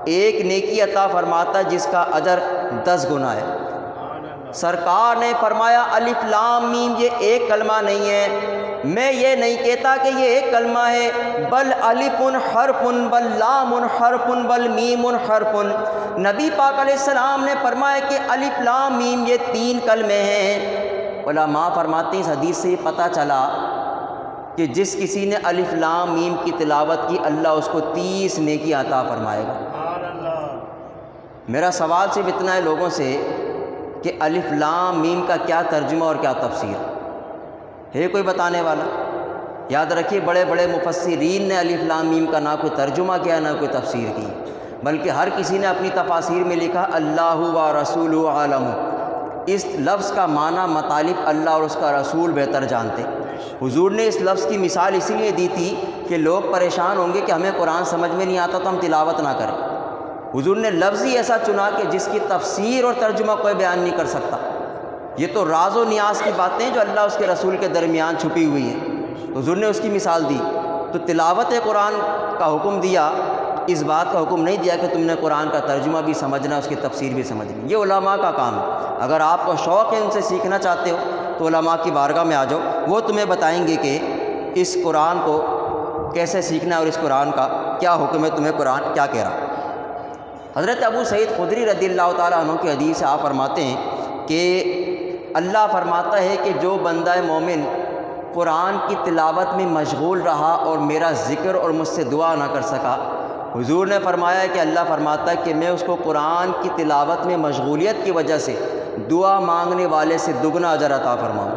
ایک نیکی عطا فرماتا ہے جس کا اجر 10 گنا ہے۔ سرکار نے فرمایا الف لام میم یہ ایک کلمہ نہیں ہے، میں یہ نہیں کہتا کہ یہ ایک کلمہ ہے، بل الف حرف بل لام حرف بل میم حرف۔ نبی پاک علیہ السلام نے فرمایا کہ الف لام میم یہ 3 کلمے ہیں۔ علماء فرماتے ہیں اس حدیث سے یہ پتہ چلا کہ جس کسی نے الف لام میم کی تلاوت کی اللہ اس کو 30 نیکی عطا فرمائے گا۔ میرا سوال صرف اتنا ہے لوگوں سے کہ الف لام میم کا کیا ترجمہ اور کیا تفسیر ہے کوئی بتانے والا؟ یاد رکھیے بڑے بڑے مفسرین نے الف لام میم کا نہ کوئی ترجمہ کیا نہ کوئی تفسیر کی، بلکہ ہر کسی نے اپنی تفاسیر میں لکھا اللہ و رسول عالم۔ اس لفظ کا معنی مطالب اللہ اور اس کا رسول بہتر جانتے۔ حضور نے اس لفظ کی مثال اسی لیے دی تھی کہ لوگ پریشان ہوں گے کہ ہمیں قرآن سمجھ میں نہیں آتا تو ہم تلاوت نہ کریں۔ حضور نے لفظ ہی ایسا چنا کہ جس کی تفسیر اور ترجمہ کوئی بیان نہیں کر سکتا۔ یہ تو راز و نیاز کی باتیں جو اللہ اس کے رسول کے درمیان چھپی ہوئی ہیں، حضور نے اس کی مثال دی۔ تو تلاوت قرآن کا حکم دیا، اس بات کا حکم نہیں دیا کہ تم نے قرآن کا ترجمہ بھی سمجھنا اس کی تفسیر بھی سمجھنی۔ یہ علماء کا کام ہے۔ اگر آپ کو شوق ہے ان سے سیکھنا چاہتے ہو تو علماء کی بارگاہ میں آ جاؤ، وہ تمہیں بتائیں گے کہ اس قرآن کو کیسے سیکھنا ہے اور اس قرآن کا کیا حکم ہے، تمہیں قرآن کیا کہہ رہا۔ حضرت ابو سعید خدری رضی اللہ تعالیٰ عنہ کی حدیث سے آپ فرماتے ہیں کہ اللہ فرماتا ہے کہ جو بندہ مومن قرآن کی تلاوت میں مشغول رہا اور میرا ذکر اور مجھ سے دعا نہ کر سکا، حضور نے فرمایا کہ اللہ فرماتا ہے کہ میں اس کو قرآن کی تلاوت میں مشغولیت کی وجہ سے دعا مانگنے والے سے دگنا اجر عطا فرماؤں۔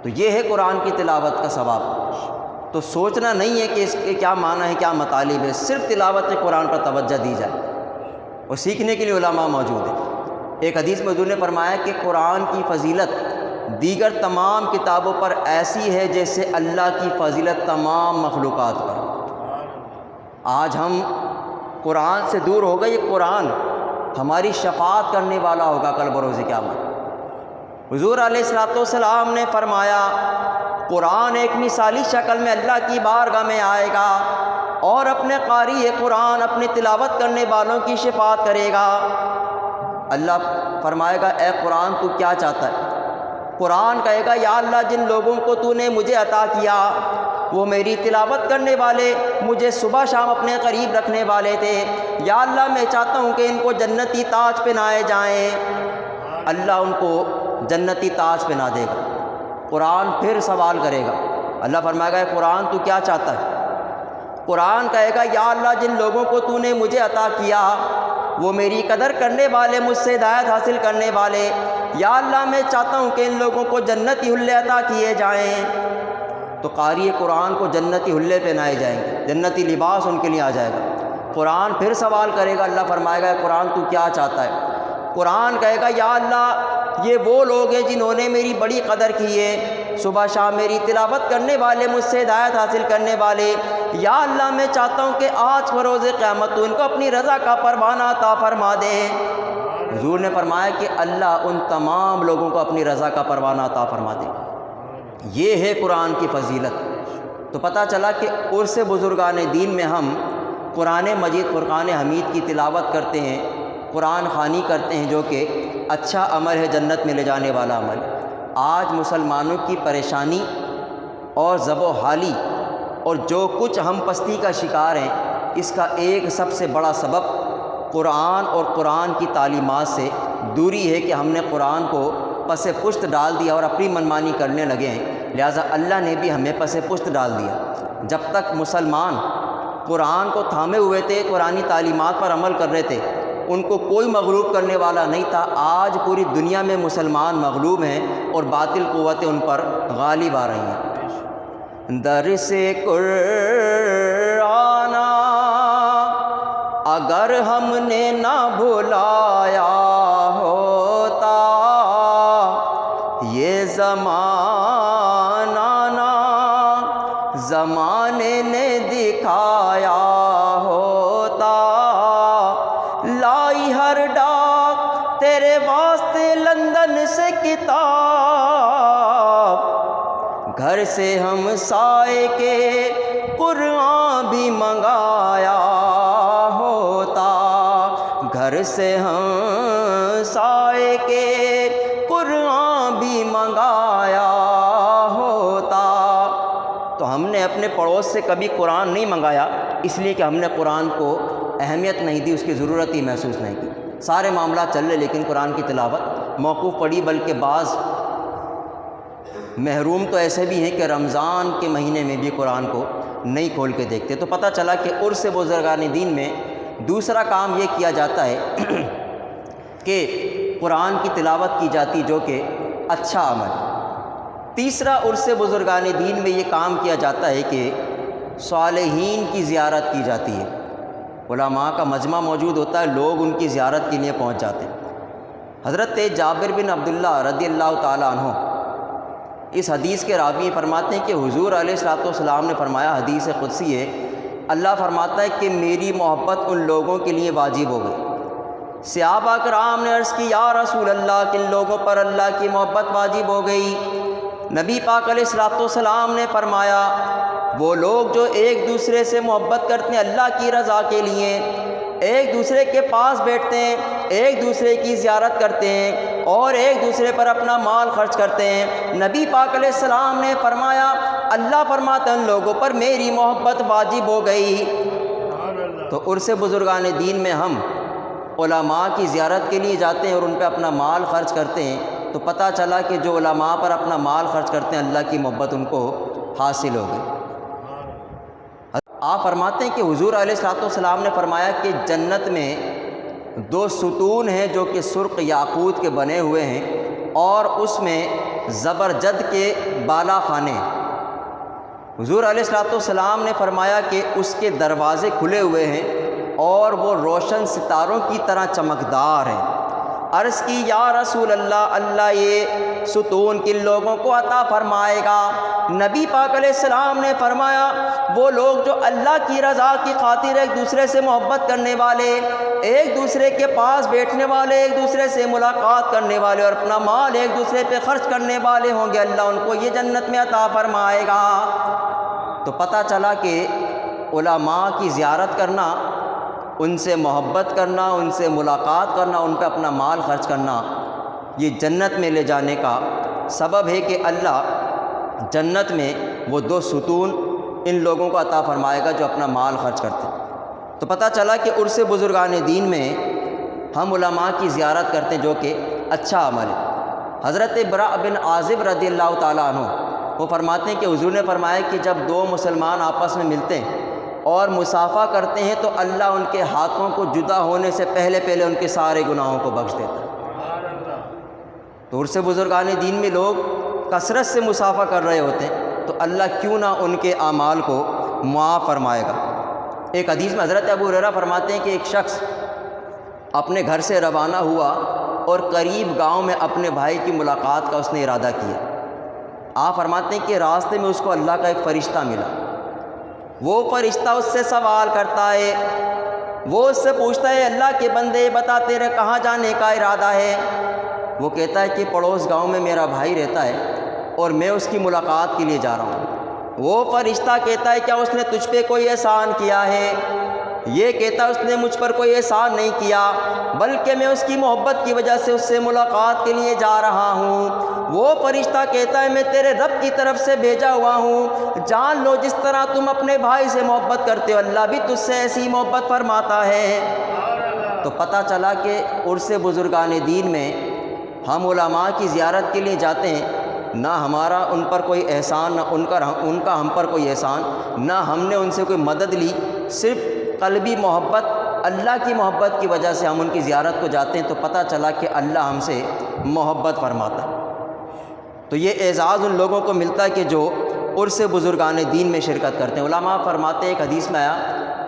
تو یہ ہے قرآن کی تلاوت کا ثواب۔ تو سوچنا نہیں ہے کہ اس کے کیا معنی ہے کیا مطالب ہے، صرف تلاوت قرآن پر توجہ دی جائے اور سیکھنے کے لیے علماء موجود ہیں۔ ایک حدیث میں حضور نے فرمایا کہ قرآن کی فضیلت دیگر تمام کتابوں پر ایسی ہے جیسے اللہ کی فضیلت تمام مخلوقات پر۔ آج ہم قرآن سے دور ہو گئے، یہ قرآن ہماری شفاعت کرنے والا ہوگا کل بروز قیامت۔ حضور علیہ الصلوۃ والسلام نے فرمایا قرآن ایک مثالی شکل میں اللہ کی بارگاہ میں آئے گا اور اپنے قاری قرآن اپنی تلاوت کرنے والوں کی شفاعت کرے گا۔ اللہ فرمائے گا اے قرآن تو کیا چاہتا ہے؟ قرآن کہے گا یا اللہ جن لوگوں کو تو نے مجھے عطا کیا وہ میری تلاوت کرنے والے، مجھے صبح شام اپنے قریب رکھنے والے تھے، یا اللہ میں چاہتا ہوں کہ ان کو جنتی تاج پہنائے جائیں۔ اللہ ان کو جنتی تاج پہنا دے گا۔ قرآن پھر سوال کرے گا، اللہ فرمائے گا قرآن تو کیا چاہتا ہے؟ قرآن کہے گا یا اللہ جن لوگوں کو تو نے مجھے عطا کیا وہ میری قدر کرنے والے، مجھ سے ہدایت حاصل کرنے والے، یا اللہ میں چاہتا ہوں کہ ان لوگوں کو جنتی حلے عطا کیے جائیں۔ تو قاری قرآن کو جنتی حلے پہنائے جائیں گے، جنتی لباس ان کے لیے آ جائے گا۔ قرآن پھر سوال کرے گا، اللہ فرمائے گا قرآن تو کیا چاہتا ہے؟ قرآن کہے گا یا اللہ یہ وہ لوگ ہیں جنہوں نے میری بڑی قدر کی ہے، صبح شام میری تلاوت کرنے والے، مجھ سے ہدایت حاصل کرنے والے، یا اللہ میں چاہتا ہوں کہ آج بروز قیامت تو ان کو اپنی رضا کا پروانہ عطا فرما دے۔ حضور نے فرمایا کہ اللہ ان تمام لوگوں کو اپنی رضا کا پروانہ عطا فرما دے۔ یہ ہے قرآن کی فضیلت۔ تو پتہ چلا کہ عرس بزرگان دین میں ہم قرآن مجید فرقان حمید کی تلاوت کرتے ہیں، قرآن خوانی کرتے ہیں، جو کہ اچھا عمل ہے، جنت میں لے جانے والا عمل۔ آج مسلمانوں کی پریشانی اور ذب و حالی اور جو کچھ ہم پستی کا شکار ہیں، اس کا ایک سب سے بڑا سبب قرآن اور قرآن کی تعلیمات سے دوری ہے کہ ہم نے قرآن کو پس پشت ڈال دیا اور اپنی منمانی کرنے لگے ہیں۔ لہٰذا اللہ نے بھی ہمیں پس پشت ڈال دیا۔ جب تک مسلمان قرآن کو تھامے ہوئے تھے، قرآنی تعلیمات پر عمل کر رہے تھے، ان کو کوئی مغلوب کرنے والا نہیں تھا۔ آج پوری دنیا میں مسلمان مغلوب ہیں اور باطل قوتیں ان پر غالب آ رہی ہیں۔ درس قرآن اگر ہم نے نہ بھلایا ہوتا، یہ زمانہ نہ زمانے نے دکھایا ہوتا، لائی ہر ڈاک تیرے واسطے لندن سے کتاب، گھر گھر سے ہم سائے کے قرآن بھی منگایا ہوتا، گھر سے ہم سائے کے قرآن بھی منگایا ہوتا۔ تو ہم نے اپنے پڑوس سے کبھی قرآن نہیں منگایا، اس لیے کہ ہم نے قرآن کو اہمیت نہیں دی، اس کی ضرورت ہی محسوس نہیں کی۔ سارے معاملات چل رہے لیکن قرآن کی تلاوت موقوف پڑی، بلکہ بعض محروم تو ایسے بھی ہیں کہ رمضان کے مہینے میں بھی قرآن کو نہیں کھول کے دیکھتے۔ تو پتہ چلا کہ عرس بزرگان دین میں دوسرا کام یہ کیا جاتا ہے کہ قرآن کی تلاوت کی جاتی، جو کہ اچھا عمل۔ تیسرا عرس بزرگان دین میں یہ کام کیا جاتا ہے کہ صالحین کی زیارت کی جاتی ہے، علماء کا مجمع موجود ہوتا ہے، لوگ ان کی زیارت کے لیے پہنچ جاتے ہیں۔ حضرت جابر بن عبداللہ رضی اللہ تعالیٰ عنہ اس حدیث کے راوی فرماتے ہیں کہ حضور علیہ الصلوۃ والسلام نے فرمایا، حدیث قدسی ہے، اللہ فرماتا ہے کہ میری محبت ان لوگوں کے لیے واجب ہو گئی۔ صحابہ کرام نے عرض کی، یا رسول اللہ، کن لوگوں پر اللہ کی محبت واجب ہو گئی؟ نبی پاک علیہ الصلوۃ والسلام نے فرمایا، وہ لوگ جو ایک دوسرے سے محبت کرتے ہیں اللہ کی رضا کے لیے، ایک دوسرے کے پاس بیٹھتے ہیں، ایک دوسرے کی زیارت کرتے ہیں اور ایک دوسرے پر اپنا مال خرچ کرتے ہیں۔ نبی پاک علیہ السلام نے فرمایا، اللہ فرماتا ہے ان لوگوں پر میری محبت واجب ہو گئی۔ تو عرس بزرگان دین میں ہم علماء کی زیارت کے لیے جاتے ہیں اور ان پہ اپنا مال خرچ کرتے ہیں، تو پتہ چلا کہ جو علماء پر اپنا مال خرچ کرتے ہیں اللہ کی محبت ان کو حاصل ہو گئی۔ آپ فرماتے ہیں کہ حضور علیہ الصلوۃ والسلام نے فرمایا کہ جنت میں دو ستون ہیں جو کہ سرخ یاقوت کے بنے ہوئے ہیں، اور اس میں زبرجد کے بالا خانے ہیں۔ حضور علیہ الصلوۃ والسلام نے فرمایا کہ اس کے دروازے کھلے ہوئے ہیں اور وہ روشن ستاروں کی طرح چمکدار ہیں۔ عرض کی، یا رسول اللہ، اللہ یہ ستون کن لوگوں کو عطا فرمائے گا؟ نبی پاک علیہ السلام نے فرمایا، وہ لوگ جو اللہ کی رضا کی خاطر ایک دوسرے سے محبت کرنے والے، ایک دوسرے کے پاس بیٹھنے والے، ایک دوسرے سے ملاقات کرنے والے اور اپنا مال ایک دوسرے پہ خرچ کرنے والے ہوں گے، اللہ ان کو یہ جنت میں عطا فرمائے گا۔ تو پتہ چلا کہ علماء کی زیارت کرنا، ان سے محبت کرنا، ان سے ملاقات کرنا، ان پہ اپنا مال خرچ کرنا، یہ جنت میں لے جانے کا سبب ہے کہ اللہ جنت میں وہ دو ستون ان لوگوں کو عطا فرمائے گا جو اپنا مال خرچ کرتے ہیں۔ تو پتہ چلا کہ عرس بزرگان دین میں ہم علماء کی زیارت کرتے ہیں، جو کہ اچھا عمل ہے۔ حضرت براء بن عازب رضی اللہ تعالیٰ عنہ وہ فرماتے ہیں کہ حضور نے فرمایا کہ جب دو مسلمان آپس میں ملتے ہیں اور مصافحہ کرتے ہیں تو اللہ ان کے ہاتھوں کو جدا ہونے سے پہلے ان کے سارے گناہوں کو بخش دیتا ہے۔ تو عرس بزرگان دین میں لوگ کثرت سے مصافحہ کر رہے ہوتے ہیں، تو اللہ کیوں نہ ان کے اعمال کو معاف فرمائے گا۔ ایک حدیث میں حضرت ابو ہریرہ فرماتے ہیں کہ ایک شخص اپنے گھر سے روانہ ہوا اور قریب گاؤں میں اپنے بھائی کی ملاقات کا اس نے ارادہ کیا۔ آپ فرماتے ہیں کہ راستے میں اس کو اللہ کا ایک فرشتہ ملا۔ وہ فرشتہ اس سے سوال کرتا ہے، وہ اس سے پوچھتا ہے، اللہ کے بندے بتا تیرے کہاں جانے کا ارادہ ہے؟ وہ کہتا ہے کہ پڑوس گاؤں میں میرا بھائی رہتا ہے اور میں اس کی ملاقات کے لیے جا رہا ہوں۔ وہ فرشتہ کہتا ہے، کیا اس نے تجھ پہ کوئی احسان کیا ہے؟ یہ کہتا ہے، اس نے مجھ پر کوئی احسان نہیں کیا، بلکہ میں اس کی محبت کی وجہ سے اس سے ملاقات کے لیے جا رہا ہوں۔ وہ فرشتہ کہتا ہے، میں تیرے رب کی طرف سے بھیجا ہوا ہوں، جان لو جس طرح تم اپنے بھائی سے محبت کرتے ہو اللہ بھی تجھ سے ایسی محبت فرماتا ہے۔ تو پتہ چلا کہ عرس بزرگان دین میں ہم علماء کی زیارت کے لیے جاتے ہیں، نہ ہمارا ان پر کوئی احسان، نہ ان کا ہم پر کوئی احسان، نہ ہم نے ان سے کوئی مدد لی، صرف قلبی محبت، اللہ کی محبت کی وجہ سے ہم ان کی زیارت کو جاتے ہیں، تو پتہ چلا کہ اللہ ہم سے محبت فرماتا ہے۔ تو یہ اعزاز ان لوگوں کو ملتا ہے کہ جو عرس بزرگان دین میں شرکت کرتے ہیں۔ علماء فرماتے ہیں، ایک حدیث میں آیا،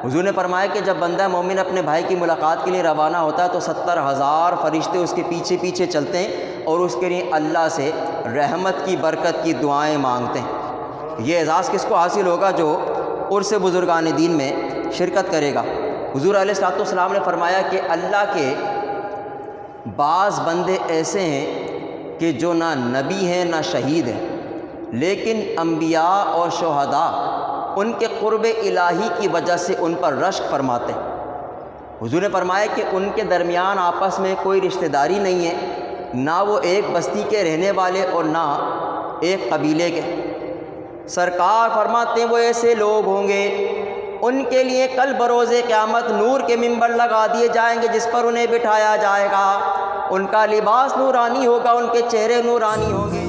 حضور نے فرمایا کہ جب بندہ مومن اپنے بھائی کی ملاقات کے لیے روانہ ہوتا ہے تو 70,000 فرشتے اس کے پیچھے پیچھے چلتے ہیں اور اس کے لیے اللہ سے رحمت کی برکت کی دعائیں مانگتے ہیں۔ یہ اعزاز کس کو حاصل ہوگا؟ جو عرس بزرگان دین میں شرکت کرے گا۔ حضور علیہ الصلوۃ والسلام نے فرمایا کہ اللہ کے بعض بندے ایسے ہیں کہ جو نہ نبی ہیں نہ شہید ہیں، لیکن انبیاء اور شہداء ان کے قرب الہی کی وجہ سے ان پر رشک فرماتے ہیں۔ حضور نے فرمایا کہ ان کے درمیان آپس میں کوئی رشتہ داری نہیں ہے، نہ وہ ایک بستی کے رہنے والے اور نہ ایک قبیلے کے۔ سرکار فرماتے ہیں وہ ایسے لوگ ہوں گے ان کے لیے کل بروز قیامت نور کے ممبر لگا دیے جائیں گے جس پر انہیں بٹھایا جائے گا، ان کا لباس نورانی ہوگا، ان کے چہرے نورانی ہوں گے۔